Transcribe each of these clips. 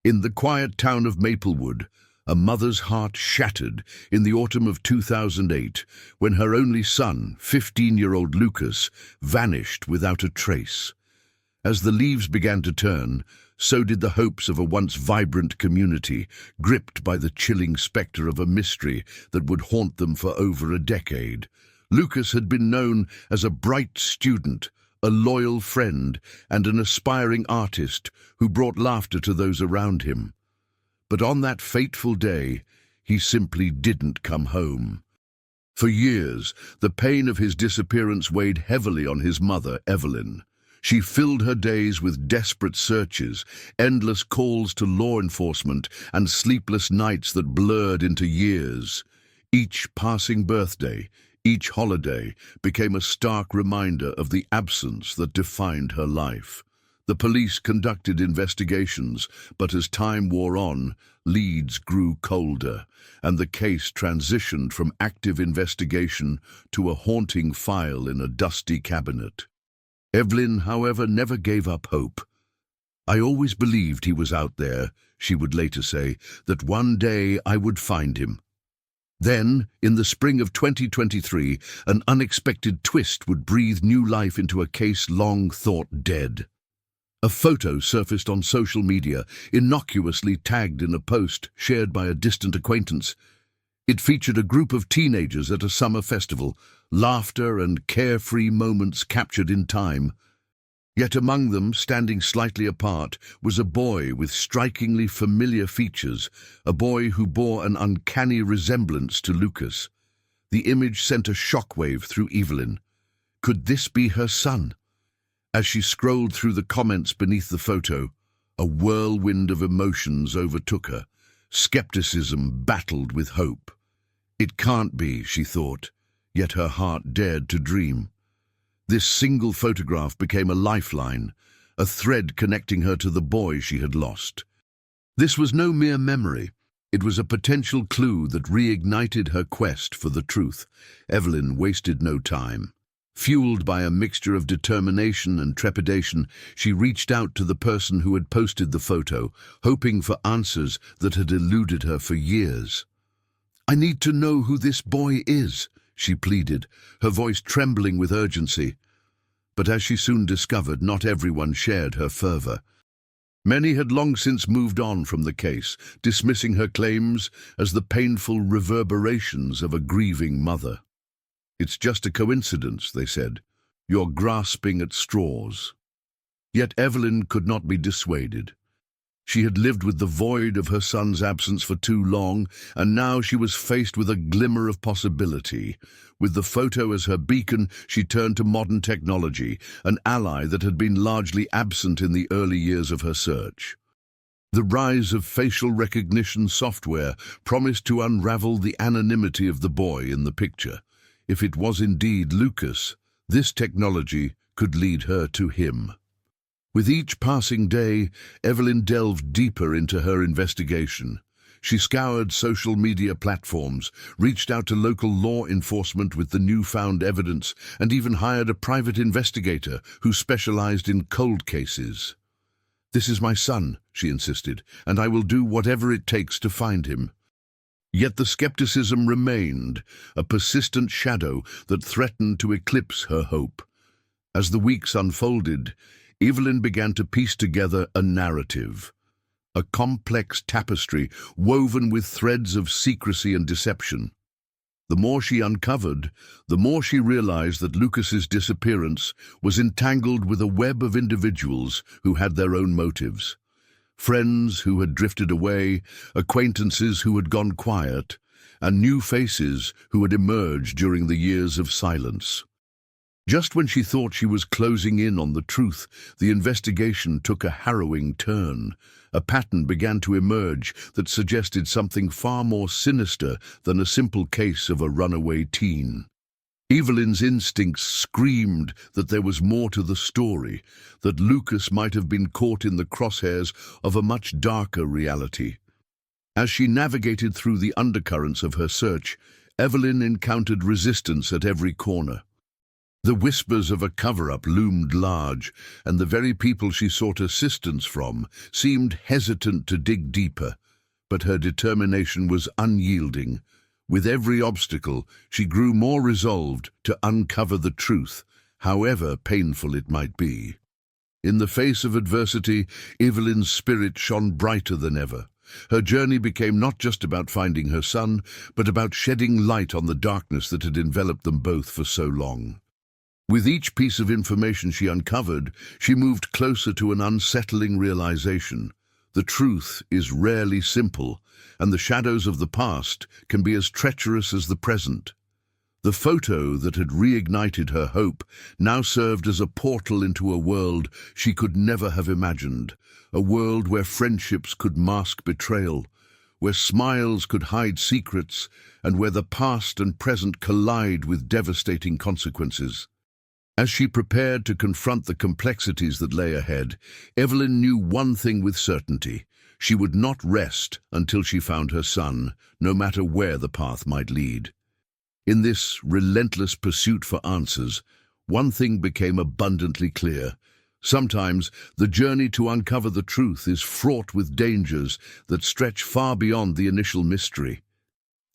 In the quiet town of Maplewood, a mother's heart shattered in the autumn of 2008 when her only son, 15-year-old Lucas, vanished without a trace. As the leaves began to turn, so did the hopes of a once vibrant community, gripped by the chilling spectre of a mystery that would haunt them for over a decade. Lucas had been known as a bright student, a loyal friend, and an aspiring artist who brought laughter to those around him. But on that fateful day, he simply didn't come home. For years, the pain of his disappearance weighed heavily on his mother, Evelyn. She filled her days with desperate searches, endless calls to law enforcement, and sleepless nights that blurred into years. Each passing birthday, each holiday, became a stark reminder of the absence that defined her life. The police conducted investigations, but as time wore on, leads grew colder, and the case transitioned from active investigation to a haunting file in a dusty cabinet. Evelyn, however, never gave up hope. "I always believed he was out there," she would later say, "that one day I would find him." Then, in the spring of 2023, an unexpected twist would breathe new life into a case long thought dead. A photo surfaced on social media, innocuously tagged in a post shared by a distant acquaintance. It featured a group of teenagers at a summer festival, laughter and carefree moments captured in time. Yet among them, standing slightly apart, was a boy with strikingly familiar features, a boy who bore an uncanny resemblance to Lucas. The image sent a shockwave through Evelyn. Could this be her son? As she scrolled through the comments beneath the photo, a whirlwind of emotions overtook her. Skepticism battled with hope. It can't be, she thought, yet her heart dared to dream. This single photograph became a lifeline, a thread connecting her to the boy she had lost. This was no mere memory. It was a potential clue that reignited her quest for the truth. Evelyn wasted no time. Fueled by a mixture of determination and trepidation, she reached out to the person who had posted the photo, hoping for answers that had eluded her for years. "I need to know who this boy is," she pleaded, her voice trembling with urgency. But as she soon discovered, not everyone shared her fervor. Many had long since moved on from the case, dismissing her claims as the painful reverberations of a grieving mother. "It's just a coincidence," they said. "You're grasping at straws." Yet Evelyn could not be dissuaded. She had lived with the void of her son's absence for too long, and now she was faced with a glimmer of possibility. With the photo as her beacon, she turned to modern technology, an ally that had been largely absent in the early years of her search. The rise of facial recognition software promised to unravel the anonymity of the boy in the picture. If it was indeed Lucas, this technology could lead her to him. With each passing day, Evelyn delved deeper into her investigation. She scoured social media platforms, reached out to local law enforcement with the newfound evidence, and even hired a private investigator who specialized in cold cases. "This is my son," she insisted, "and I will do whatever it takes to find him." Yet the skepticism remained, a persistent shadow that threatened to eclipse her hope. As the weeks unfolded, Evelyn began to piece together a narrative, a complex tapestry woven with threads of secrecy and deception. The more she uncovered, the more she realized that Lucas's disappearance was entangled with a web of individuals who had their own motives. Friends who had drifted away, acquaintances who had gone quiet, and new faces who had emerged during the years of silence. Just when she thought she was closing in on the truth, the investigation took a harrowing turn. A pattern began to emerge that suggested something far more sinister than a simple case of a runaway teen. Evelyn's instincts screamed that there was more to the story, that Lucas might have been caught in the crosshairs of a much darker reality. As she navigated through the undercurrents of her search, Evelyn encountered resistance at every corner. The whispers of a cover-up loomed large, and the very people she sought assistance from seemed hesitant to dig deeper. But her determination was unyielding. With every obstacle, she grew more resolved to uncover the truth, however painful it might be. In the face of adversity, Evelyn's spirit shone brighter than ever. Her journey became not just about finding her son, but about shedding light on the darkness that had enveloped them both for so long. With each piece of information she uncovered, she moved closer to an unsettling realization. The truth is rarely simple, and the shadows of the past can be as treacherous as the present. The photo that had reignited her hope now served as a portal into a world she could never have imagined, a world where friendships could mask betrayal, where smiles could hide secrets, and where the past and present collide with devastating consequences. As she prepared to confront the complexities that lay ahead, Evelyn knew one thing with certainty. She would not rest until she found her son, no matter where the path might lead. In this relentless pursuit for answers, one thing became abundantly clear. Sometimes the journey to uncover the truth is fraught with dangers that stretch far beyond the initial mystery.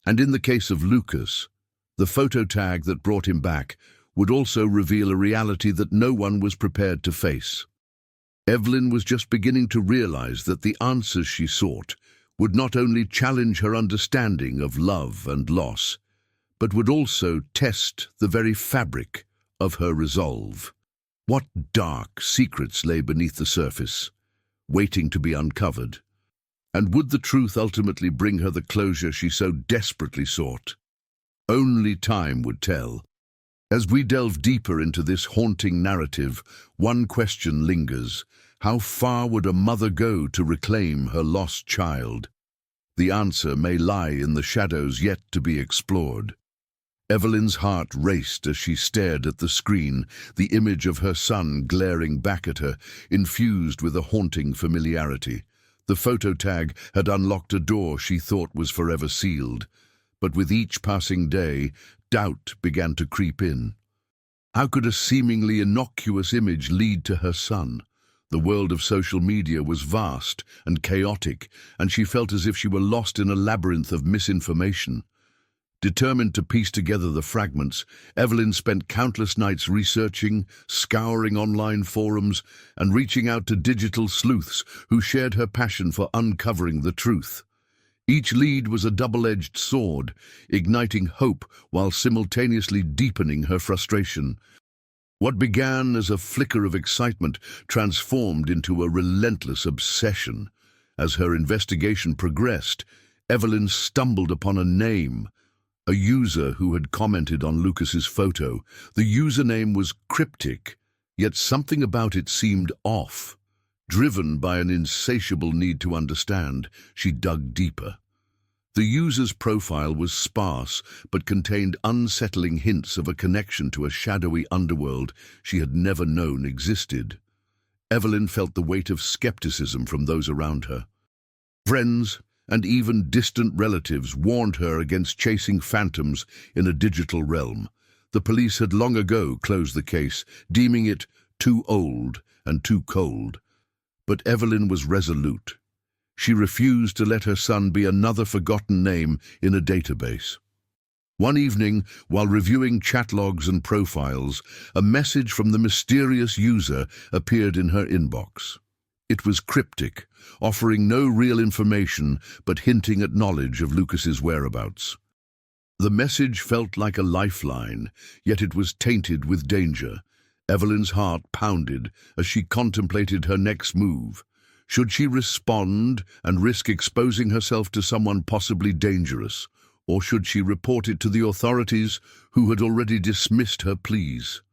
And in the case of Lucas, the photo tag that brought him back would also reveal a reality that no one was prepared to face. Evelyn was just beginning to realize that the answers she sought would not only challenge her understanding of love and loss, but would also test the very fabric of her resolve. What dark secrets lay beneath the surface, waiting to be uncovered? And would the truth ultimately bring her the closure she so desperately sought? Only time would tell. As we delve deeper into this haunting narrative, one question lingers. How far would a mother go to reclaim her lost child? The answer may lie in the shadows yet to be explored. Evelyn's heart raced as she stared at the screen, the image of her son glaring back at her, infused with a haunting familiarity. The photo tag had unlocked a door she thought was forever sealed. But with each passing day, doubt began to creep in. How could a seemingly innocuous image lead to her son? The world of social media was vast and chaotic, and she felt as if she were lost in a labyrinth of misinformation. Determined to piece together the fragments, Evelyn spent countless nights researching, scouring online forums, and reaching out to digital sleuths who shared her passion for uncovering the truth. Each lead was a double-edged sword, igniting hope while simultaneously deepening her frustration. What began as a flicker of excitement transformed into a relentless obsession. As her investigation progressed, Evelyn stumbled upon a name, a user who had commented on Lucas's photo. The username was cryptic, yet something about it seemed off. Driven by an insatiable need to understand, she dug deeper. The user's profile was sparse, but contained unsettling hints of a connection to a shadowy underworld she had never known existed. Evelyn felt the weight of skepticism from those around her. Friends and even distant relatives warned her against chasing phantoms in a digital realm. The police had long ago closed the case, deeming it too old and too cold. But Evelyn was resolute. She refused to let her son be another forgotten name in a database. One evening, while reviewing chat logs and profiles, a message from the mysterious user appeared in her inbox. It was cryptic, offering no real information but hinting at knowledge of Lucas's whereabouts. The message felt like a lifeline, yet it was tainted with danger. Evelyn's heart pounded as she contemplated her next move. Should she respond and risk exposing herself to someone possibly dangerous, or should she report it to the authorities who had already dismissed her pleas?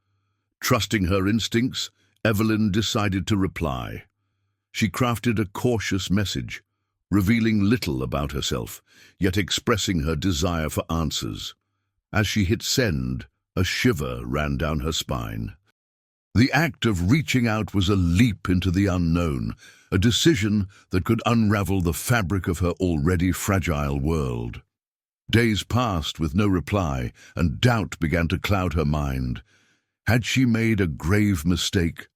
Trusting her instincts, Evelyn decided to reply. She crafted a cautious message, revealing little about herself, yet expressing her desire for answers. As she hit send, a shiver ran down her spine. The act of reaching out was a leap into the unknown, a decision that could unravel the fabric of her already fragile world. Days passed with no reply, and doubt began to cloud her mind. Had she made a grave mistake?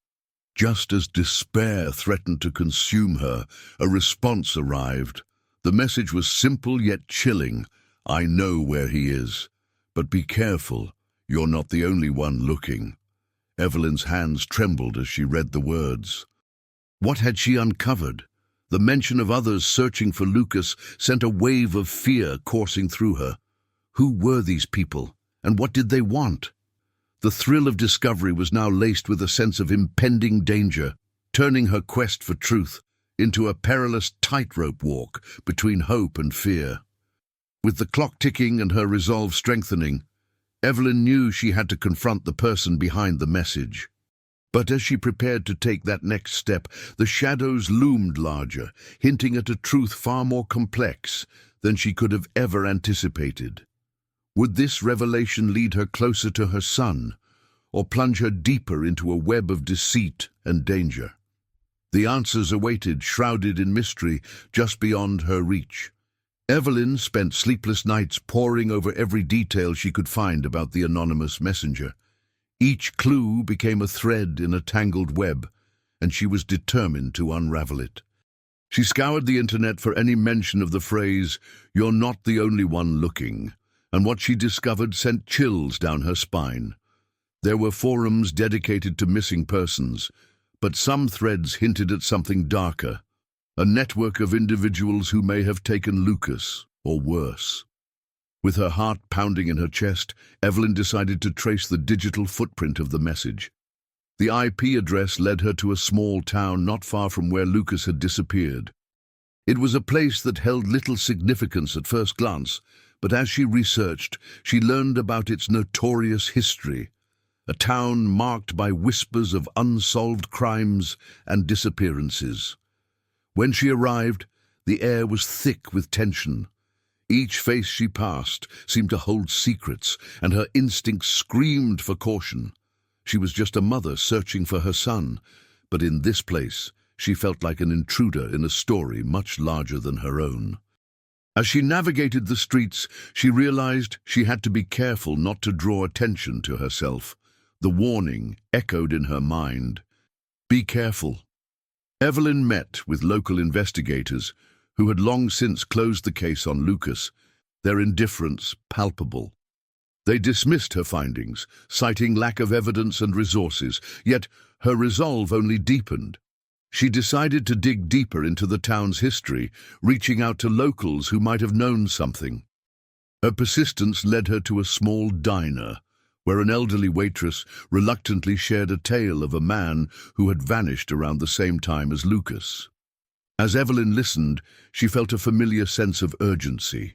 Just as despair threatened to consume her, a response arrived. The message was simple yet chilling. I know where he is. But be careful, you're not the only one looking. Evelyn's hands trembled as she read the words. What had she uncovered? The mention of others searching for Lucas sent a wave of fear coursing through her. Who were these people, and what did they want? The thrill of discovery was now laced with a sense of impending danger, turning her quest for truth into a perilous tightrope walk between hope and fear. With the clock ticking and her resolve strengthening, Evelyn knew she had to confront the person behind the message. But as she prepared to take that next step, the shadows loomed larger, hinting at a truth far more complex than she could have ever anticipated. Would this revelation lead her closer to her son, or plunge her deeper into a web of deceit and danger? The answers awaited, shrouded in mystery, just beyond her reach. Evelyn spent sleepless nights poring over every detail she could find about the anonymous messenger. Each clue became a thread in a tangled web, and she was determined to unravel it. She scoured the internet for any mention of the phrase, "You're not the only one looking," and what she discovered sent chills down her spine. There were forums dedicated to missing persons, but some threads hinted at something darker, a network of individuals who may have taken Lucas, or worse. With her heart pounding in her chest, Evelyn decided to trace the digital footprint of the message. The IP address led her to a small town not far from where Lucas had disappeared. It was a place that held little significance at first glance, but as she researched, she learned about its notorious history, a town marked by whispers of unsolved crimes and disappearances. When she arrived, the air was thick with tension. Each face she passed seemed to hold secrets, and her instincts screamed for caution. She was just a mother searching for her son, but in this place she felt like an intruder in a story much larger than her own. As she navigated the streets, she realized she had to be careful not to draw attention to herself. The warning echoed in her mind. Be careful. Evelyn met with local investigators who had long since closed the case on Lucas, their indifference palpable. They dismissed her findings, citing lack of evidence and resources, yet her resolve only deepened. She decided to dig deeper into the town's history, reaching out to locals who might have known something. Her persistence led her to a small diner, where an elderly waitress reluctantly shared a tale of a man who had vanished around the same time as Lucas. As Evelyn listened, she felt a familiar sense of urgency.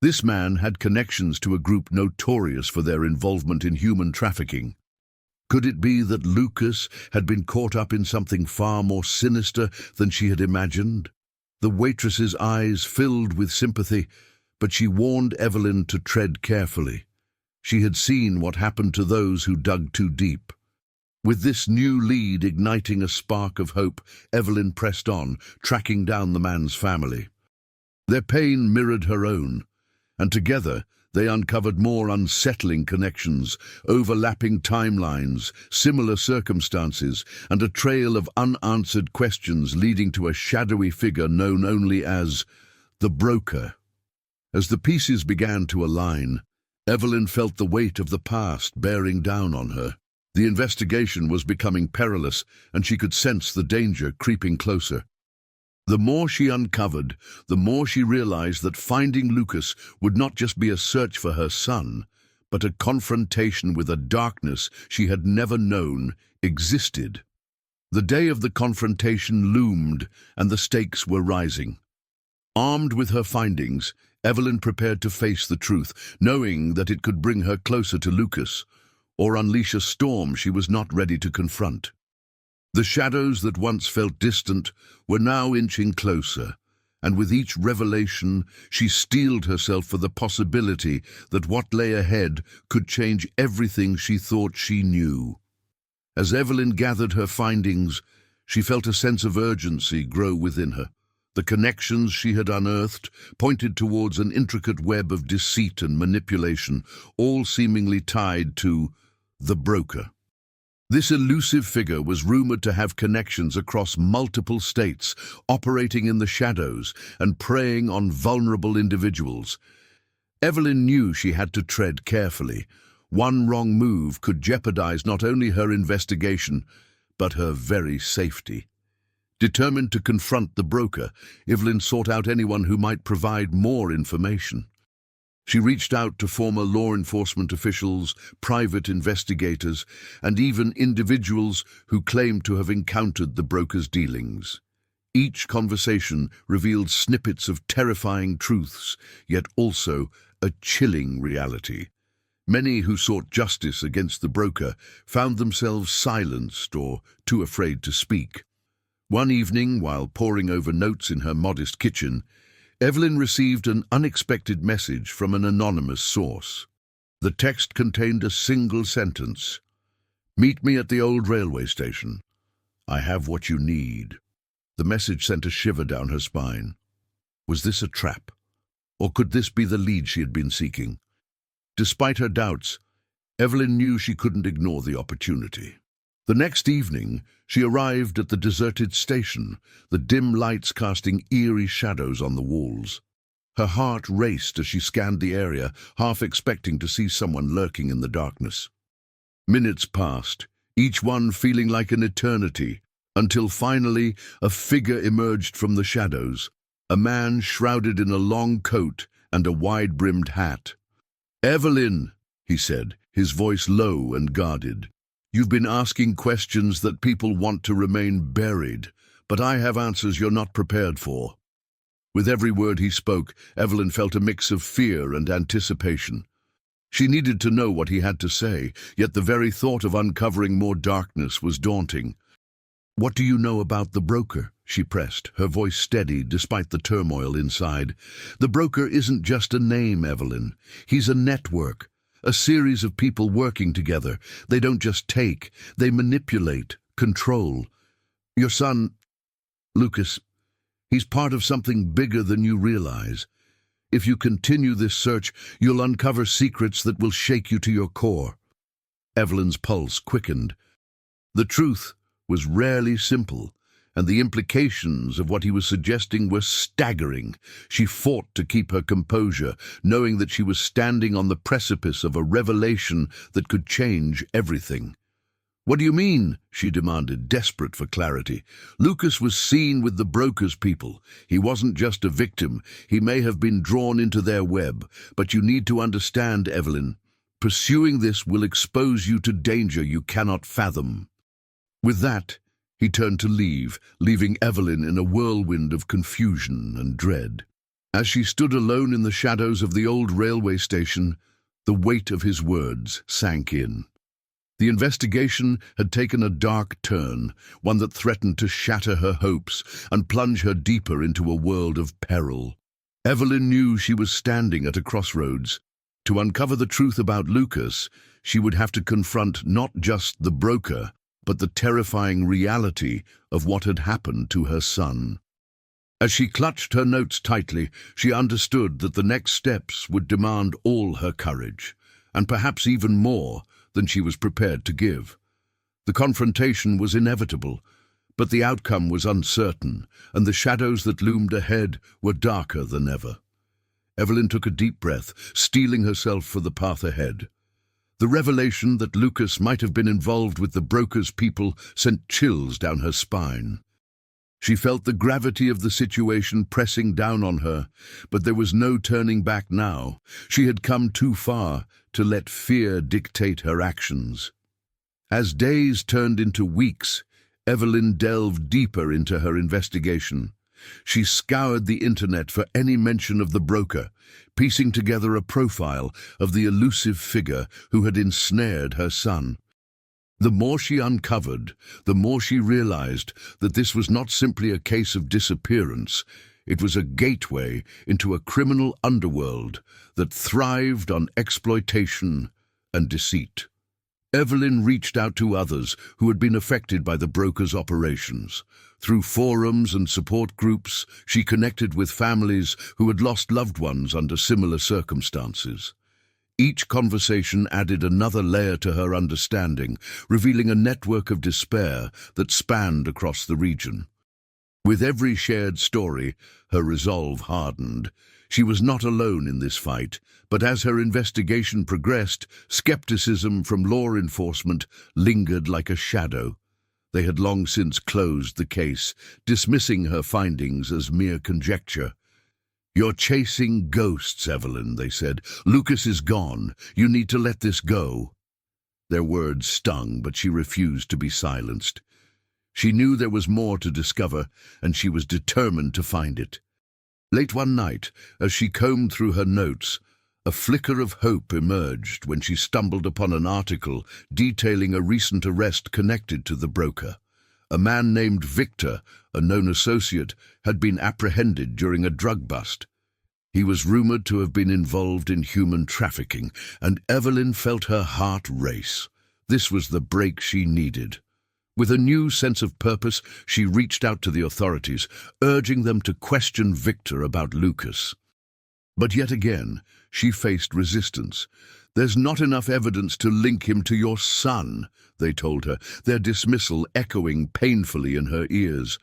This man had connections to a group notorious for their involvement in human trafficking. Could it be that Lucas had been caught up in something far more sinister than she had imagined? The waitress's eyes filled with sympathy, but she warned Evelyn to tread carefully. She had seen what happened to those who dug too deep. With this new lead igniting a spark of hope, Evelyn pressed on, tracking down the man's family. Their pain mirrored her own, and together they uncovered more unsettling connections, overlapping timelines, similar circumstances, and a trail of unanswered questions leading to a shadowy figure known only as the Broker. As the pieces began to align, Evelyn felt the weight of the past bearing down on her. The investigation was becoming perilous, and she could sense the danger creeping closer. The more she uncovered, the more she realized that finding Lucas would not just be a search for her son, but a confrontation with a darkness she had never known existed. The day of the confrontation loomed, and the stakes were rising. Armed with her findings, Evelyn prepared to face the truth, knowing that it could bring her closer to Lucas, or unleash a storm she was not ready to confront. The shadows that once felt distant were now inching closer, and with each revelation she steeled herself for the possibility that what lay ahead could change everything she thought she knew. As Evelyn gathered her findings, she felt a sense of urgency grow within her. The connections she had unearthed pointed towards an intricate web of deceit and manipulation, all seemingly tied to the broker. This elusive figure was rumored to have connections across multiple states, operating in the shadows and preying on vulnerable individuals. Evelyn knew she had to tread carefully. One wrong move could jeopardize not only her investigation, but her very safety. Determined to confront the broker, Evelyn sought out anyone who might provide more information. She reached out to former law enforcement officials, private investigators, and even individuals who claimed to have encountered the broker's dealings. Each conversation revealed snippets of terrifying truths, yet also a chilling reality. Many who sought justice against the broker found themselves silenced or too afraid to speak. One evening, while poring over notes in her modest kitchen, Evelyn received an unexpected message from an anonymous source. The text contained a single sentence: "Meet me at the old railway station. I have what you need." The message sent a shiver down her spine. Was this a trap? Or could this be the lead she had been seeking? Despite her doubts, Evelyn knew she couldn't ignore the opportunity. The next evening, she arrived at the deserted station, the dim lights casting eerie shadows on the walls. Her heart raced as she scanned the area, half expecting to see someone lurking in the darkness. Minutes passed, each one feeling like an eternity, until finally a figure emerged from the shadows, a man shrouded in a long coat and a wide-brimmed hat. "Evelyn," he said, his voice low and guarded. "You've been asking questions that people want to remain buried, but I have answers you're not prepared for." With every word he spoke, Evelyn felt a mix of fear and anticipation. She needed to know what he had to say, yet the very thought of uncovering more darkness was daunting. "What do you know about the broker?" she pressed, her voice steady despite the turmoil inside. "The broker isn't just a name, Evelyn. He's a network. A series of people working together. They don't just take, they manipulate, control. Your son, Lucas, he's part of something bigger than you realize. If you continue this search, you'll uncover secrets that will shake you to your core." Evelyn's pulse quickened. The truth was rarely simple, and the implications of what he was suggesting were staggering. She fought to keep her composure, knowing that she was standing on the precipice of a revelation that could change everything. "What do you mean?" she demanded, desperate for clarity. "Lucas was seen with the broker's people. He wasn't just a victim. He may have been drawn into their web. But you need to understand, Evelyn. Pursuing this will expose you to danger you cannot fathom." With that, he turned to leave, leaving Evelyn in a whirlwind of confusion and dread. As she stood alone in the shadows of the old railway station, the weight of his words sank in. The investigation had taken a dark turn, one that threatened to shatter her hopes and plunge her deeper into a world of peril. Evelyn knew she was standing at a crossroads. To uncover the truth about Lucas, she would have to confront not just the broker, but the terrifying reality of what had happened to her son. As she clutched her notes tightly, she understood that the next steps would demand all her courage, and perhaps even more than she was prepared to give. The confrontation was inevitable, but the outcome was uncertain, and the shadows that loomed ahead were darker than ever. Evelyn took a deep breath, steeling herself for the path ahead. The revelation that Lucas might have been involved with the broker's people sent chills down her spine. She felt the gravity of the situation pressing down on her, but there was no turning back now. She had come too far to let fear dictate her actions. As days turned into weeks, Evelyn delved deeper into her investigation. She scoured the internet for any mention of the broker, piecing together a profile of the elusive figure who had ensnared her son. The more she uncovered, the more she realized that this was not simply a case of disappearance. It was a gateway into a criminal underworld that thrived on exploitation and deceit. Evelyn reached out to others who had been affected by the broker's operations. Through forums and support groups, she connected with families who had lost loved ones under similar circumstances. Each conversation added another layer to her understanding, revealing a network of despair that spanned across the region. With every shared story, her resolve hardened. She was not alone in this fight, but as her investigation progressed, skepticism from law enforcement lingered like a shadow. They had long since closed the case, dismissing her findings as mere conjecture. "You're chasing ghosts, Evelyn," they said. "Lucas is gone. You need to let this go." Their words stung, but she refused to be silenced. She knew there was more to discover, and she was determined to find it. Late one night, as she combed through her notes, a flicker of hope emerged when she stumbled upon an article detailing a recent arrest connected to the broker. A man named Victor, a known associate, had been apprehended during a drug bust. He was rumored to have been involved in human trafficking, and Evelyn felt her heart race. This was the break she needed. With a new sense of purpose, she reached out to the authorities, urging them to question Victor about Lucas. But yet again, she faced resistance. "There's not enough evidence to link him to your son," they told her, their dismissal echoing painfully in her ears.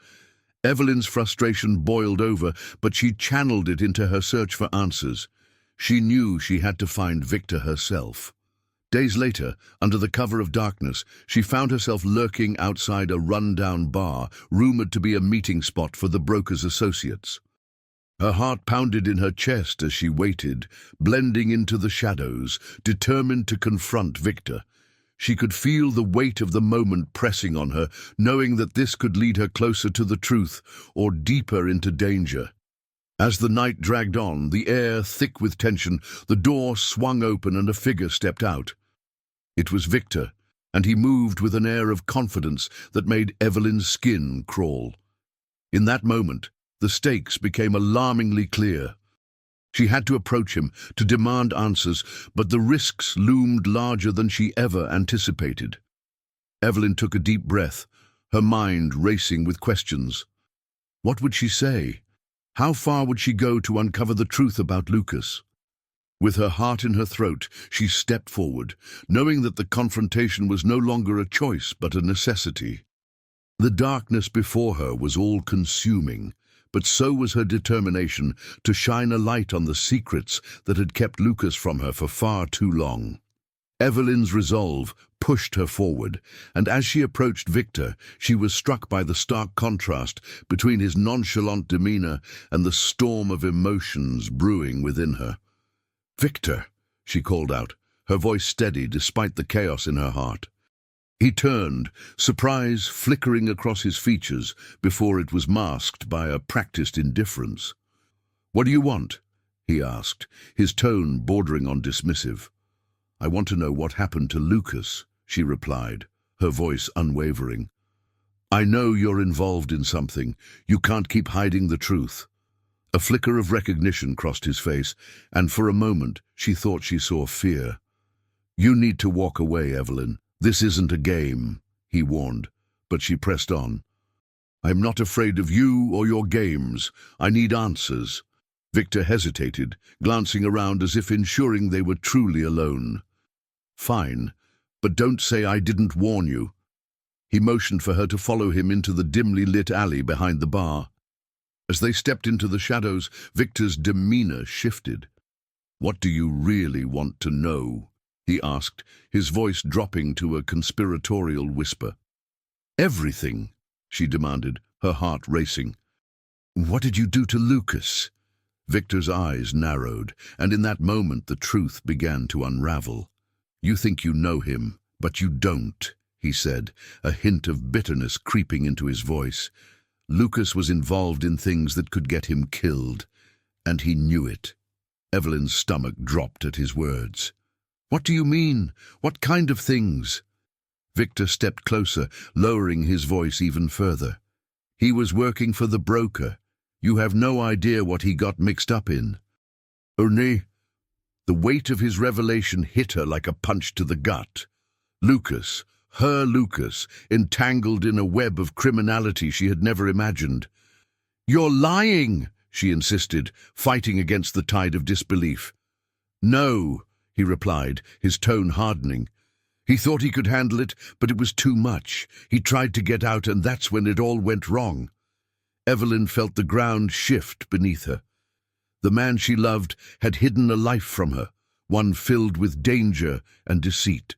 Evelyn's frustration boiled over, but she channeled it into her search for answers. She knew she had to find Victor herself. Days later, under the cover of darkness, she found herself lurking outside a run-down bar, rumored to be a meeting spot for the broker's associates. Her heart pounded in her chest as she waited, blending into the shadows, determined to confront Victor. She could feel the weight of the moment pressing on her, knowing that this could lead her closer to the truth or deeper into danger. As the night dragged on, the air thick with tension, the door swung open and a figure stepped out. It was Victor, and he moved with an air of confidence that made Evelyn's skin crawl. In that moment, the stakes became alarmingly clear. She had to approach him, to demand answers, but the risks loomed larger than she ever anticipated. Evelyn took a deep breath, her mind racing with questions. What would she say? How far would she go to uncover the truth about Lucas? With her heart in her throat, she stepped forward, knowing that the confrontation was no longer a choice but a necessity. The darkness before her was all-consuming, but so was her determination to shine a light on the secrets that had kept Lucas from her for far too long. Evelyn's resolve pushed her forward, and as she approached Victor, she was struck by the stark contrast between his nonchalant demeanor and the storm of emotions brewing within her. "Victor," she called out, her voice steady despite the chaos in her heart. He turned, surprise flickering across his features before it was masked by a practiced indifference. "What do you want?" he asked, his tone bordering on dismissive. "I want to know what happened to Lucas," she replied, her voice unwavering. "I know you're involved in something. You can't keep hiding the truth." A flicker of recognition crossed his face, and for a moment she thought she saw fear. "You need to walk away, Evelyn. This isn't a game," he warned, but she pressed on. "I'm not afraid of you or your games. I need answers." Victor hesitated, glancing around as if ensuring they were truly alone. "Fine, but don't say I didn't warn you." He motioned for her to follow him into the dimly lit alley behind the bar. As they stepped into the shadows, Victor's demeanor shifted. "What do you really want to know?" he asked, his voice dropping to a conspiratorial whisper. "Everything," she demanded, her heart racing. "What did you do to Lucas?" Victor's eyes narrowed, and in that moment the truth began to unravel. "You think you know him, but you don't," he said, a hint of bitterness creeping into his voice. "Lucas was involved in things that could get him killed, and he knew it." Evelyn's stomach dropped at his words. "What do you mean? What kind of things?" Victor stepped closer, lowering his voice even further. "He was working for the broker. You have no idea what he got mixed up in." "Ernie?" The weight of his revelation hit her like a punch to the gut. Lucas, her Lucas, entangled in a web of criminality she had never imagined. "You're lying," she insisted, fighting against the tide of disbelief. "No," he replied, his tone hardening. He thought he could handle it, but it was too much. He tried to get out, and that's when it all went wrong. Evelyn felt the ground shift beneath her. The man she loved had hidden a life from her, one filled with danger and deceit.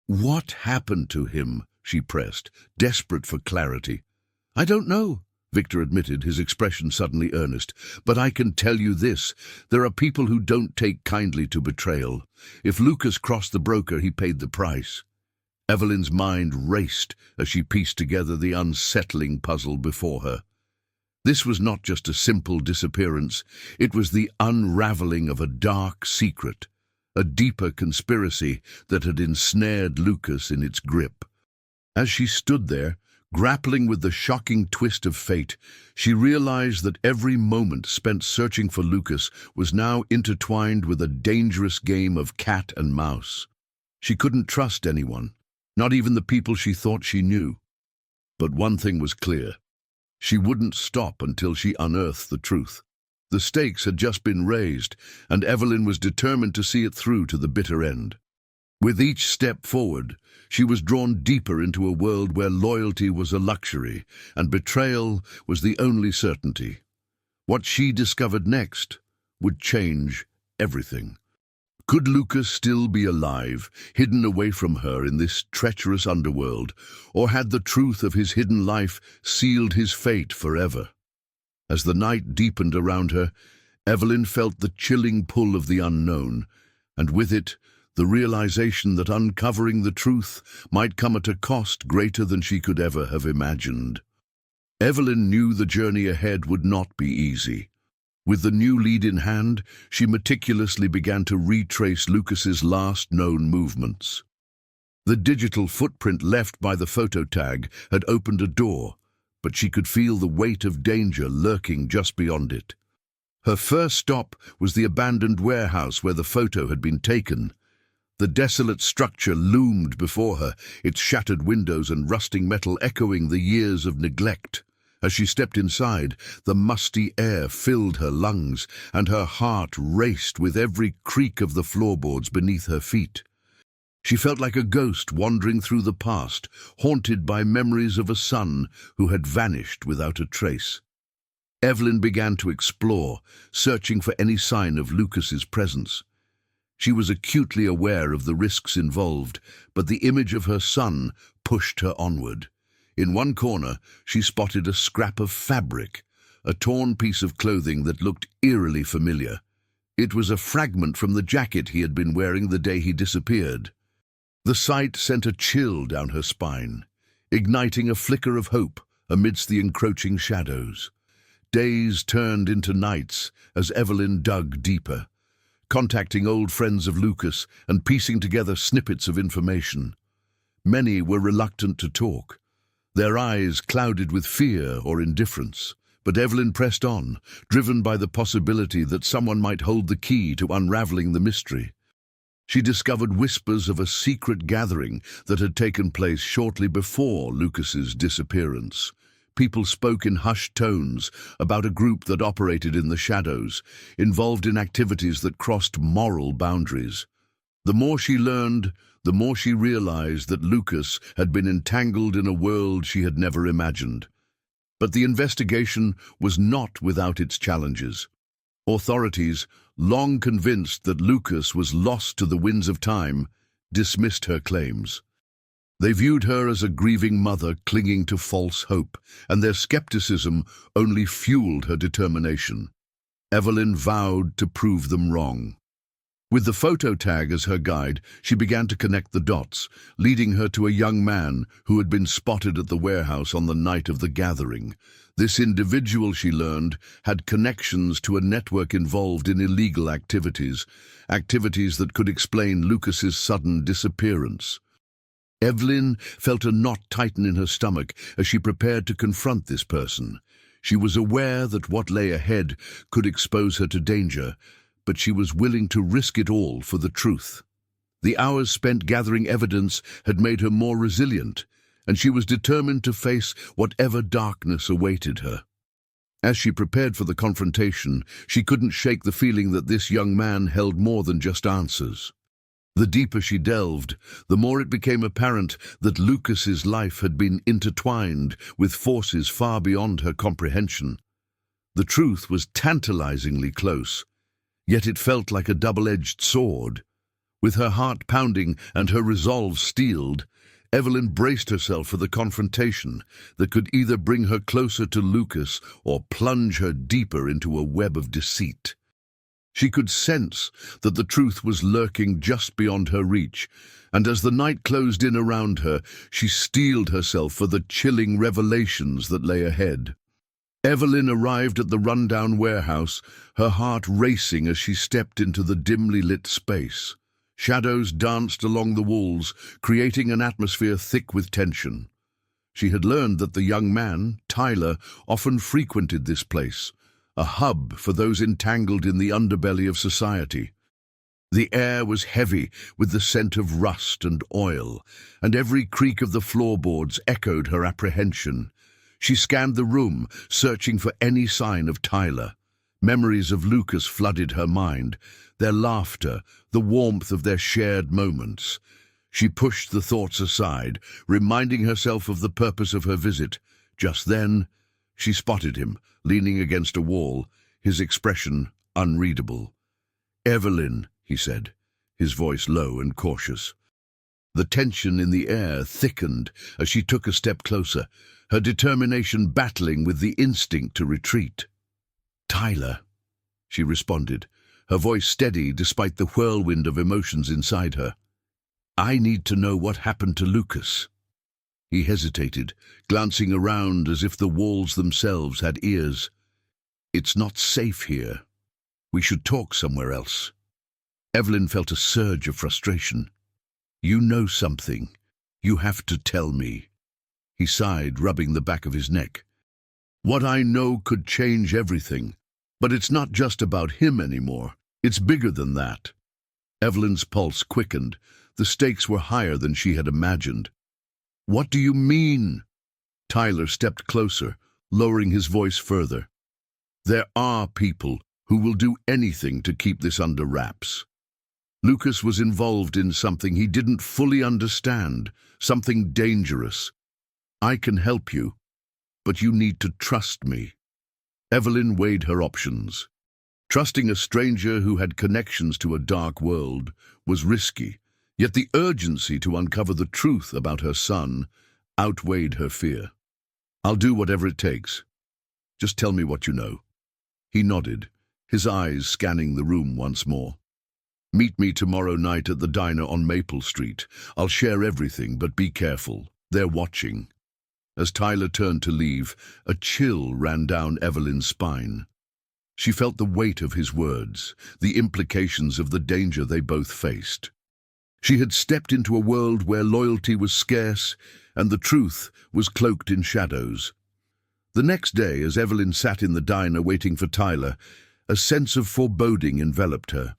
"What happened to him?" she pressed, desperate for clarity. "I don't know," Victor admitted, his expression suddenly earnest. "But I can tell you this. There are people who don't take kindly to betrayal. If Lucas crossed the broker, he paid the price." Evelyn's mind raced as she pieced together the unsettling puzzle before her. This was not just a simple disappearance. It was the unraveling of a dark secret, a deeper conspiracy that had ensnared Lucas in its grip. As she stood there, grappling with the shocking twist of fate, she realized that every moment spent searching for Lucas was now intertwined with a dangerous game of cat and mouse. She couldn't trust anyone, not even the people she thought she knew. But one thing was clear. She wouldn't stop until she unearthed the truth. The stakes had just been raised, and Evelyn was determined to see it through to the bitter end. With each step forward, she was drawn deeper into a world where loyalty was a luxury and betrayal was the only certainty. What she discovered next would change everything. Could Lucas still be alive, hidden away from her in this treacherous underworld, or had the truth of his hidden life sealed his fate forever? As the night deepened around her, Evelyn felt the chilling pull of the unknown, and with it, the realization that uncovering the truth might come at a cost greater than she could ever have imagined. Evelyn knew the journey ahead would not be easy. With the new lead in hand, she meticulously began to retrace Lucas's last known movements. The digital footprint left by the photo tag had opened a door, but she could feel the weight of danger lurking just beyond it. Her first stop was the abandoned warehouse where the photo had been taken. The desolate structure loomed before her, its shattered windows and rusting metal echoing the years of neglect. As she stepped inside, the musty air filled her lungs, and her heart raced with every creak of the floorboards beneath her feet. She felt like a ghost wandering through the past, haunted by memories of a son who had vanished without a trace. Evelyn began to explore, searching for any sign of Lucas's presence. She was acutely aware of the risks involved, but the image of her son pushed her onward. In one corner, she spotted a scrap of fabric, a torn piece of clothing that looked eerily familiar. It was a fragment from the jacket he had been wearing the day he disappeared. The sight sent a chill down her spine, igniting a flicker of hope amidst the encroaching shadows. Days turned into nights as Evelyn dug deeper, contacting old friends of Lucas and piecing together snippets of information. Many were reluctant to talk, their eyes clouded with fear or indifference. But Evelyn pressed on, driven by the possibility that someone might hold the key to unraveling the mystery. She discovered whispers of a secret gathering that had taken place shortly before Lucas's disappearance. People spoke in hushed tones about a group that operated in the shadows, involved in activities that crossed moral boundaries. The more she learned, the more she realized that Lucas had been entangled in a world she had never imagined. But the investigation was not without its challenges. Authorities, long convinced that Lucas was lost to the winds of time, dismissed her claims. They viewed her as a grieving mother clinging to false hope, and their skepticism only fueled her determination. Evelyn vowed to prove them wrong. With the photo tag as her guide, she began to connect the dots, leading her to a young man who had been spotted at the warehouse on the night of the gathering. This individual, she learned, had connections to a network involved in illegal activities that could explain Lucas's sudden disappearance. Evelyn felt a knot tighten in her stomach as she prepared to confront this person. She was aware that what lay ahead could expose her to danger, but she was willing to risk it all for the truth. The hours spent gathering evidence had made her more resilient, and she was determined to face whatever darkness awaited her. As she prepared for the confrontation, she couldn't shake the feeling that this young man held more than just answers. The deeper she delved, the more it became apparent that Lucas's life had been intertwined with forces far beyond her comprehension. The truth was tantalizingly close, yet it felt like a double-edged sword. With her heart pounding and her resolve steeled, Evelyn braced herself for the confrontation that could either bring her closer to Lucas or plunge her deeper into a web of deceit. She could sense that the truth was lurking just beyond her reach, and as the night closed in around her, she steeled herself for the chilling revelations that lay ahead. Evelyn arrived at the rundown warehouse, her heart racing as she stepped into the dimly lit space. Shadows danced along the walls, creating an atmosphere thick with tension. She had learned that the young man, Tyler, often frequented this place, a hub for those entangled in the underbelly of society. The air was heavy with the scent of rust and oil, and every creak of the floorboards echoed her apprehension. She scanned the room, searching for any sign of Tyler. Memories of Lucas flooded her mind, their laughter, the warmth of their shared moments. She pushed the thoughts aside, reminding herself of the purpose of her visit. Just then, she spotted him, leaning against a wall, his expression unreadable. "Evelyn," he said, his voice low and cautious. The tension in the air thickened as she took a step closer, her determination battling with the instinct to retreat. "Tyler," she responded, her voice steady despite the whirlwind of emotions inside her. "I need to know what happened to Lucas." He hesitated, glancing around as if the walls themselves had ears. "It's not safe here. We should talk somewhere else." Evelyn felt a surge of frustration. "You know something. You have to tell me." He sighed, rubbing the back of his neck. "What I know could change everything. But it's not just about him anymore. It's bigger than that." Evelyn's pulse quickened. The stakes were higher than she had imagined. "What do you mean?" Tyler stepped closer, lowering his voice further. "There are people who will do anything to keep this under wraps. Lucas was involved in something he didn't fully understand, something dangerous. I can help you, but you need to trust me." Evelyn weighed her options. Trusting a stranger who had connections to a dark world was risky, yet the urgency to uncover the truth about her son outweighed her fear. "I'll do whatever it takes. Just tell me what you know." He nodded, his eyes scanning the room once more. "Meet me tomorrow night at the diner on Maple Street. I'll share everything, but be careful. They're watching." As Tyler turned to leave, a chill ran down Evelyn's spine. She felt the weight of his words, the implications of the danger they both faced. She had stepped into a world where loyalty was scarce and the truth was cloaked in shadows. The next day, as Evelyn sat in the diner waiting for Tyler, a sense of foreboding enveloped her.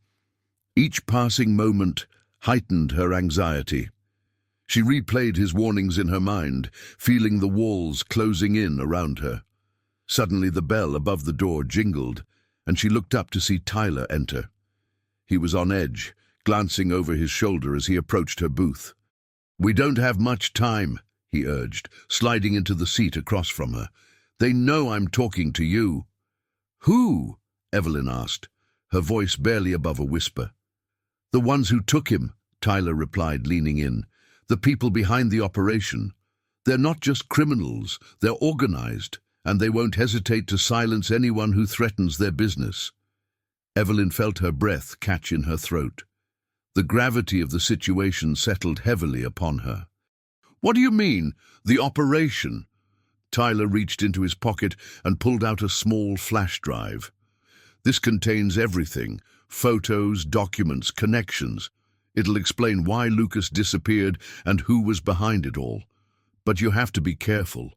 Each passing moment heightened her anxiety. She replayed his warnings in her mind, feeling the walls closing in around her. Suddenly the bell above the door jingled, and she looked up to see Tyler enter. He was on edge, glancing over his shoulder as he approached her booth. "We don't have much time," he urged, sliding into the seat across from her. "They know I'm talking to you." "Who?" Evelyn asked, her voice barely above a whisper. "The ones who took him," Tyler replied, leaning in. "The people behind the operation. They're not just criminals, they're organized, and they won't hesitate to silence anyone who threatens their business." Evelyn felt her breath catch in her throat. The gravity of the situation settled heavily upon her. "What do you mean, the operation?" Tyler reached into his pocket and pulled out a small flash drive. "This contains everything, photos, documents, connections. It'll explain why Lucas disappeared and who was behind it all. But you have to be careful.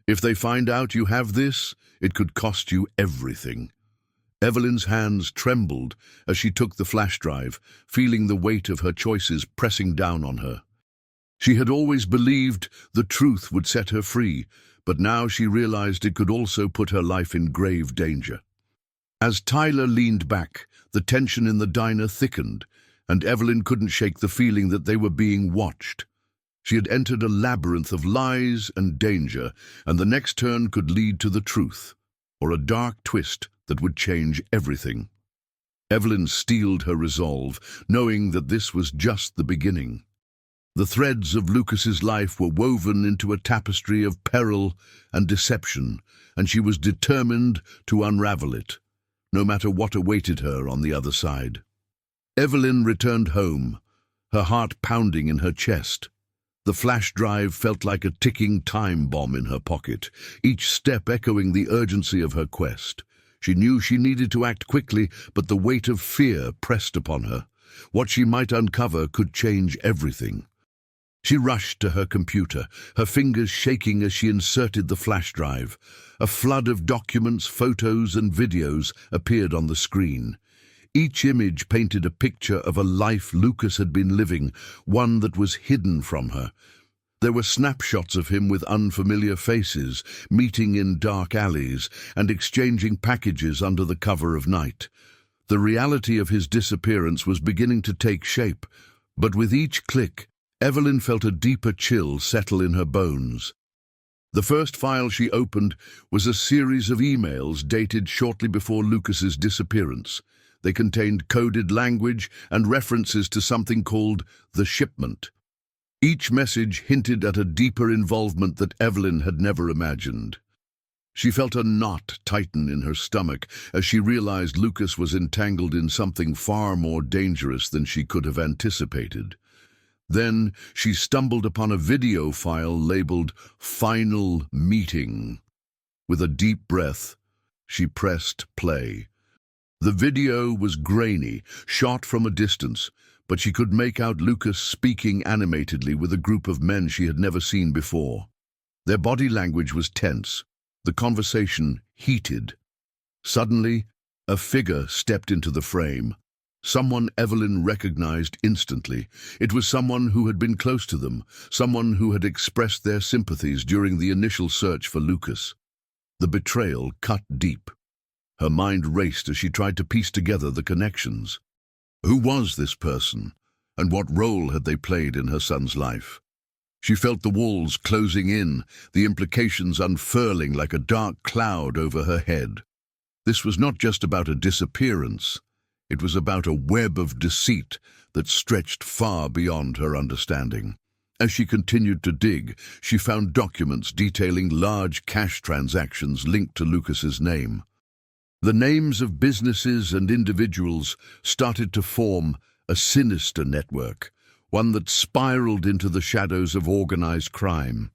If they find out you have this, it could cost you everything." Evelyn's hands trembled as she took the flash drive, feeling the weight of her choices pressing down on her. She had always believed the truth would set her free, but now she realized it could also put her life in grave danger. As Tyler leaned back, the tension in the diner thickened, and Evelyn couldn't shake the feeling that they were being watched. She had entered a labyrinth of lies and danger, and the next turn could lead to the truth, or a dark twist that would change everything. Evelyn steeled her resolve, knowing that this was just the beginning. The threads of Lucas's life were woven into a tapestry of peril and deception, and she was determined to unravel it, no matter what awaited her on the other side. Evelyn returned home, her heart pounding in her chest. The flash drive felt like a ticking time bomb in her pocket, each step echoing the urgency of her quest. She knew she needed to act quickly, but the weight of fear pressed upon her. What she might uncover could change everything. She rushed to her computer, her fingers shaking as she inserted the flash drive. A flood of documents, photos, and videos appeared on the screen. Each image painted a picture of a life Lucas had been living, one that was hidden from her. There were snapshots of him with unfamiliar faces, meeting in dark alleys, and exchanging packages under the cover of night. The reality of his disappearance was beginning to take shape, but with each click, Evelyn felt a deeper chill settle in her bones. The first file she opened was a series of emails dated shortly before Lucas's disappearance. They contained coded language and references to something called the shipment. Each message hinted at a deeper involvement that Evelyn had never imagined. She felt a knot tighten in her stomach as she realized Lucas was entangled in something far more dangerous than she could have anticipated. Then she stumbled upon a video file labeled Final Meeting. With a deep breath, she pressed play. The video was grainy, shot from a distance, but she could make out Lucas speaking animatedly with a group of men she had never seen before. Their body language was tense, the conversation heated. Suddenly, a figure stepped into the frame. Someone Evelyn recognized instantly. It was someone who had been close to them, someone who had expressed their sympathies during the initial search for Lucas. The betrayal cut deep. Her mind raced as she tried to piece together the connections. Who was this person, and what role had they played in her son's life? She felt the walls closing in, the implications unfurling like a dark cloud over her head. This was not just about a disappearance. It was about a web of deceit that stretched far beyond her understanding. As she continued to dig, she found documents detailing large cash transactions linked to Lucas's name. The names of businesses and individuals started to form a sinister network, one that spiraled into the shadows of organized crime.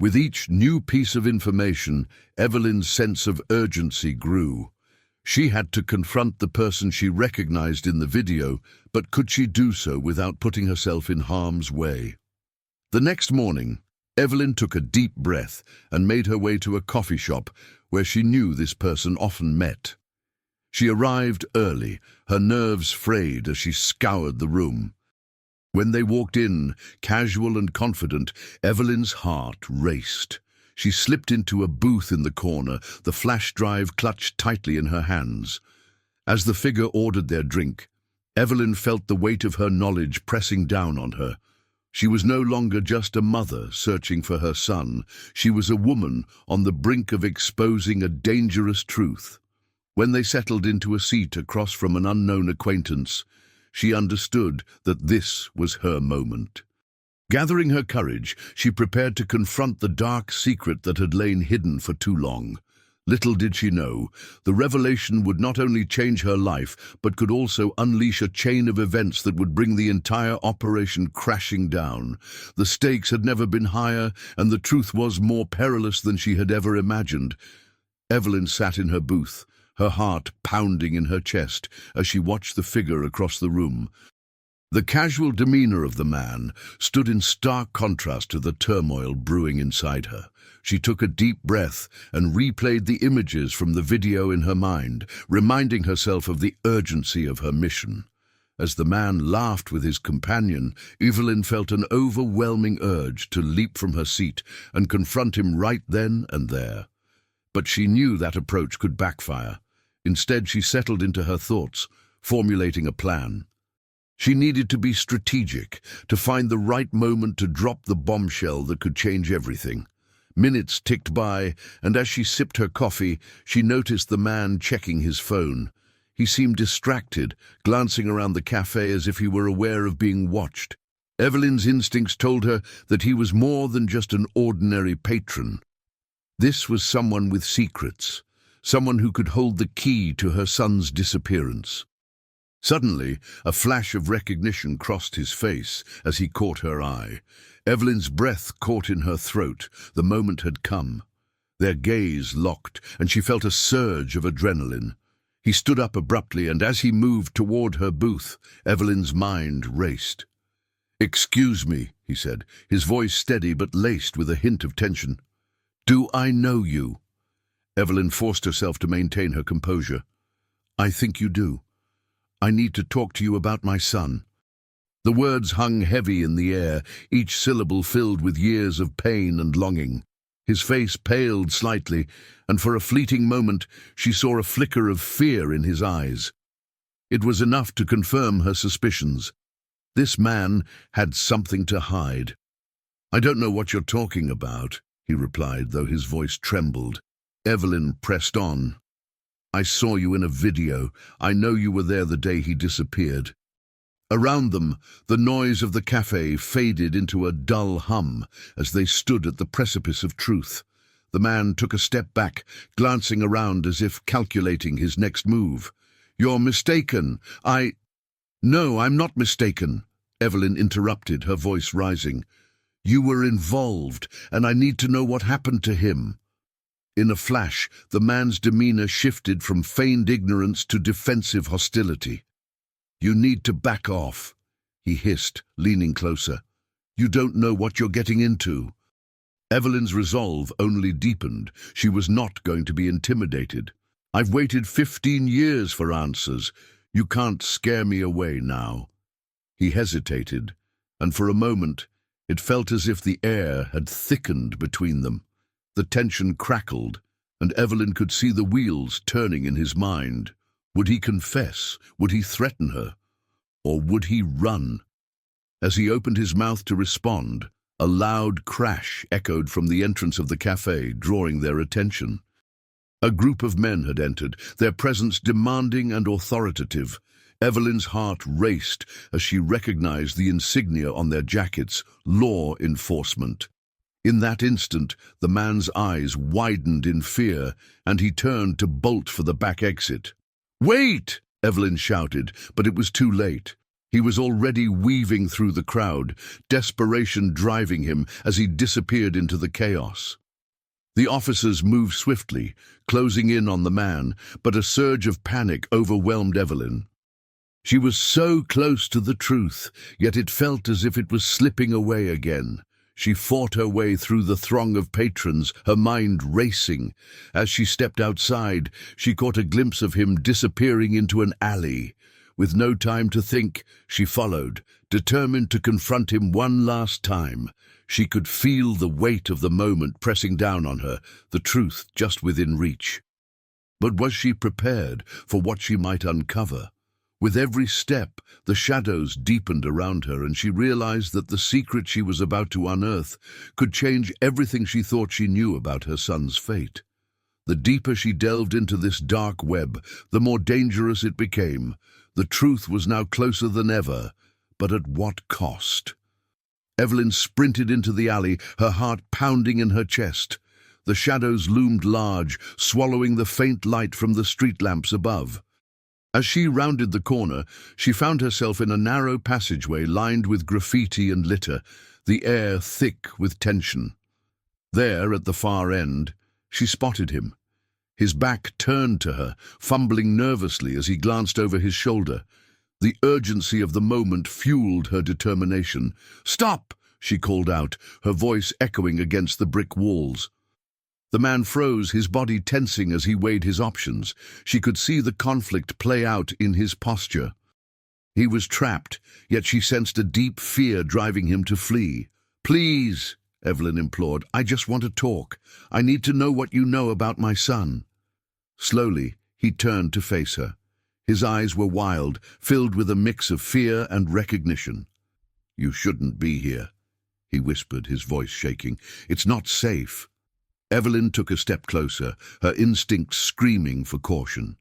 With each new piece of information, Evelyn's sense of urgency grew. She had to confront the person she recognized in the video, but could she do so without putting herself in harm's way? The next morning, Evelyn took a deep breath and made her way to a coffee shop where she knew this person often met. She arrived early, her nerves frayed as she scoured the room. When they walked in, casual and confident, Evelyn's heart raced. She slipped into a booth in the corner, the flash drive clutched tightly in her hands. As the figure ordered their drink, Evelyn felt the weight of her knowledge pressing down on her. She was no longer just a mother searching for her son. She was a woman on the brink of exposing a dangerous truth. When they settled into a seat across from an unknown acquaintance, she understood that this was her moment. Gathering her courage, she prepared to confront the dark secret that had lain hidden for too long. Little did she know, the revelation would not only change her life, but could also unleash a chain of events that would bring the entire operation crashing down. The stakes had never been higher, and the truth was more perilous than she had ever imagined. Evelyn sat in her booth, her heart pounding in her chest as she watched the figure across the room. The casual demeanor of the man stood in stark contrast to the turmoil brewing inside her. She took a deep breath and replayed the images from the video in her mind, reminding herself of the urgency of her mission. As the man laughed with his companion, Evelyn felt an overwhelming urge to leap from her seat and confront him right then and there. But she knew that approach could backfire. Instead, she settled into her thoughts, formulating a plan. She needed to be strategic, to find the right moment to drop the bombshell that could change everything. Minutes ticked by, and as she sipped her coffee, she noticed the man checking his phone. He seemed distracted, glancing around the cafe as if he were aware of being watched. Evelyn's instincts told her that he was more than just an ordinary patron. This was someone with secrets, someone who could hold the key to her son's disappearance. Suddenly, a flash of recognition crossed his face as he caught her eye. Evelyn's breath caught in her throat. The moment had come. Their gaze locked, and she felt a surge of adrenaline. He stood up abruptly, and as he moved toward her booth, Evelyn's mind raced. "Excuse me," he said, his voice steady but laced with a hint of tension. "Do I know you?" Evelyn forced herself to maintain her composure. "I think you do. I need to talk to you about my son." The words hung heavy in the air, each syllable filled with years of pain and longing. His face paled slightly, and for a fleeting moment she saw a flicker of fear in his eyes. It was enough to confirm her suspicions. This man had something to hide. "I don't know what you're talking about," he replied, though his voice trembled. Evelyn pressed on. "I saw you in a video. I know you were there the day he disappeared." Around them, the noise of the cafe faded into a dull hum as they stood at the precipice of truth. The man took a step back, glancing around as if calculating his next move. "You're mistaken. No, I'm not mistaken," Evelyn interrupted, her voice rising. "You were involved, and I need to know what happened to him." In a flash, the man's demeanor shifted from feigned ignorance to defensive hostility. "You need to back off," he hissed, leaning closer. "You don't know what you're getting into." Evelyn's resolve only deepened. She was not going to be intimidated. "I've waited 15 years for answers. You can't scare me away now." He hesitated, and for a moment it felt as if the air had thickened between them. The tension crackled, and Evelyn could see the wheels turning in his mind. Would he confess? Would he threaten her? Or would he run? As he opened his mouth to respond, a loud crash echoed from the entrance of the cafe, drawing their attention. A group of men had entered, their presence demanding and authoritative. Evelyn's heart raced as she recognized the insignia on their jackets: law enforcement. In that instant, the man's eyes widened in fear, and he turned to bolt for the back exit. "Wait!" Evelyn shouted, but it was too late. He was already weaving through the crowd, desperation driving him as he disappeared into the chaos. The officers moved swiftly, closing in on the man, but a surge of panic overwhelmed Evelyn. She was so close to the truth, yet it felt as if it was slipping away again. She fought her way through the throng of patrons, her mind racing. As she stepped outside, she caught a glimpse of him disappearing into an alley. With no time to think, she followed, determined to confront him one last time. She could feel the weight of the moment pressing down on her, the truth just within reach. But was she prepared for what she might uncover? With every step, the shadows deepened around her, and she realized that the secret she was about to unearth could change everything she thought she knew about her son's fate. The deeper she delved into this dark web, the more dangerous it became. The truth was now closer than ever, but at what cost? Evelyn sprinted into the alley, her heart pounding in her chest. The shadows loomed large, swallowing the faint light from the street lamps above. As she rounded the corner, she found herself in a narrow passageway lined with graffiti and litter, the air thick with tension. There, at the far end, she spotted him. His back turned to her, fumbling nervously as he glanced over his shoulder. The urgency of the moment fueled her determination. "Stop!" she called out, her voice echoing against the brick walls. The man froze, his body tensing as he weighed his options. She could see the conflict play out in his posture. He was trapped, yet she sensed a deep fear driving him to flee. "Please," Evelyn implored, "I just want to talk. I need to know what you know about my son." Slowly, he turned to face her. His eyes were wild, filled with a mix of fear and recognition. "You shouldn't be here," he whispered, his voice shaking. "It's not safe." Evelyn took a step closer, her instincts screaming for caution.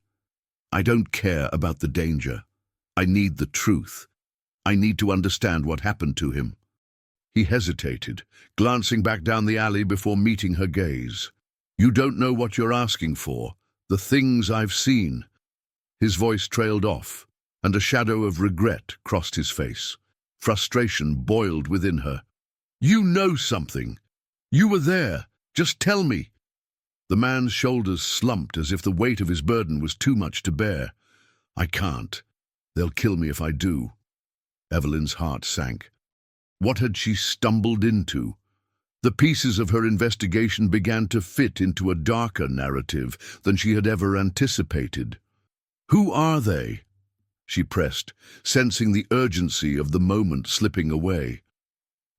"I don't care about the danger. I need the truth. I need to understand what happened to him." He hesitated, glancing back down the alley before meeting her gaze. "You don't know what you're asking for. The things I've seen." His voice trailed off, and a shadow of regret crossed his face. Frustration boiled within her. "You know something. You were there. Just tell me." The man's shoulders slumped as if the weight of his burden was too much to bear. "I can't. They'll kill me if I do." Evelyn's heart sank. What had she stumbled into? The pieces of her investigation began to fit into a darker narrative than she had ever anticipated. "Who are they?" she pressed, sensing the urgency of the moment slipping away.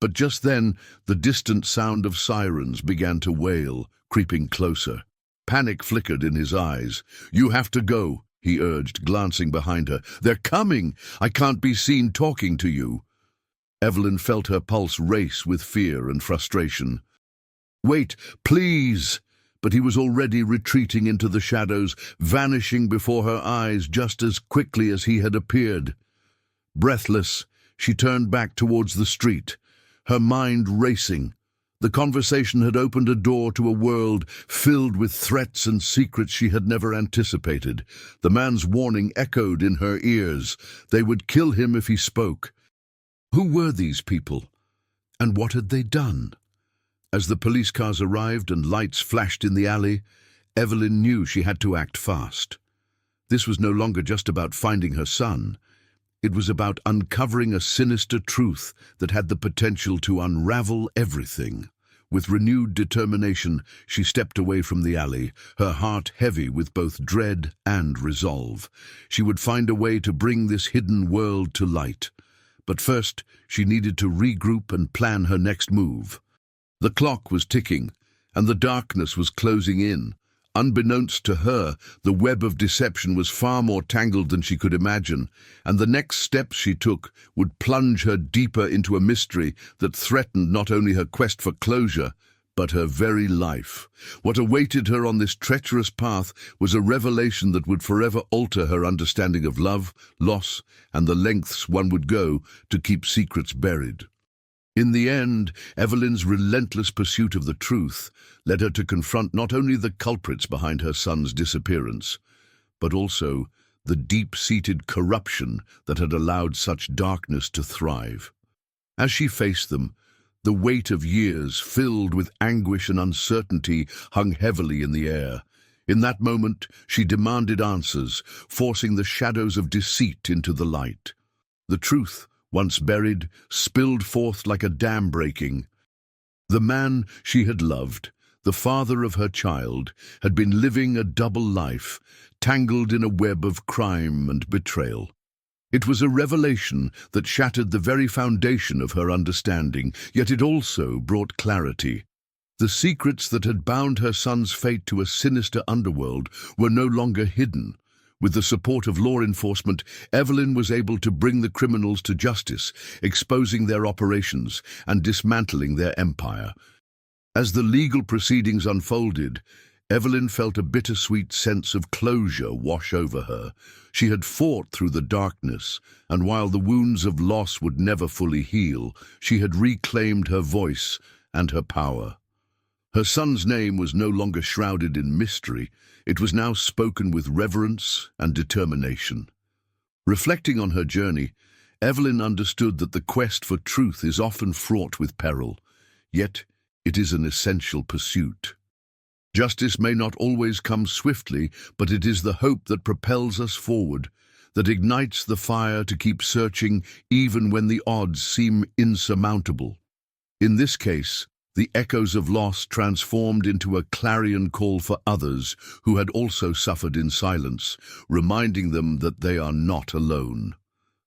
But just then, the distant sound of sirens began to wail, creeping closer. Panic flickered in his eyes. "You have to go," he urged, glancing behind her. "They're coming! I can't be seen talking to you." Evelyn felt her pulse race with fear and frustration. "Wait, please!" But he was already retreating into the shadows, vanishing before her eyes just as quickly as he had appeared. Breathless, she turned back towards the street, her mind racing. The conversation had opened a door to a world filled with threats and secrets she had never anticipated. The man's warning echoed in her ears. They would kill him if he spoke. Who were these people? And what had they done? As the police cars arrived and lights flashed in the alley, Evelyn knew she had to act fast. This was no longer just about finding her son. It was about uncovering a sinister truth that had the potential to unravel everything. With renewed determination, she stepped away from the alley, her heart heavy with both dread and resolve. She would find a way to bring this hidden world to light. But first, she needed to regroup and plan her next move. The clock was ticking, and the darkness was closing in. Unbeknownst to her, the web of deception was far more tangled than she could imagine, and the next steps she took would plunge her deeper into a mystery that threatened not only her quest for closure, but her very life. What awaited her on this treacherous path was a revelation that would forever alter her understanding of love, loss, and the lengths one would go to keep secrets buried. In the end, Evelyn's relentless pursuit of the truth led her to confront not only the culprits behind her son's disappearance, but also the deep-seated corruption that had allowed such darkness to thrive. As she faced them, the weight of years filled with anguish and uncertainty hung heavily in the air. In that moment, she demanded answers, forcing the shadows of deceit into the light. The truth, once buried, spilled forth like a dam breaking. The man she had loved, the father of her child, had been living a double life, tangled in a web of crime and betrayal. It was a revelation that shattered the very foundation of her understanding, yet it also brought clarity. The secrets that had bound her son's fate to a sinister underworld were no longer hidden. With the support of law enforcement, Evelyn was able to bring the criminals to justice, exposing their operations and dismantling their empire. As the legal proceedings unfolded, Evelyn felt a bittersweet sense of closure wash over her. She had fought through the darkness, and while the wounds of loss would never fully heal, she had reclaimed her voice and her power. Her son's name was no longer shrouded in mystery. It was now spoken with reverence and determination. Reflecting on her journey, Evelyn understood that the quest for truth is often fraught with peril, yet it is an essential pursuit. Justice may not always come swiftly, but it is the hope that propels us forward, that ignites the fire to keep searching even when the odds seem insurmountable. In this case, the echoes of loss transformed into a clarion call for others who had also suffered in silence, reminding them that they are not alone.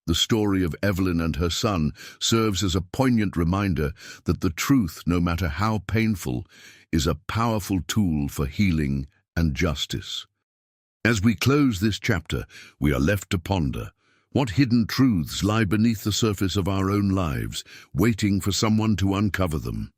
The story of Evelyn and her son serves as a poignant reminder that the truth, no matter how painful, is a powerful tool for healing and justice. As we close this chapter, we are left to ponder. What hidden truths lie beneath the surface of our own lives, waiting for someone to uncover them?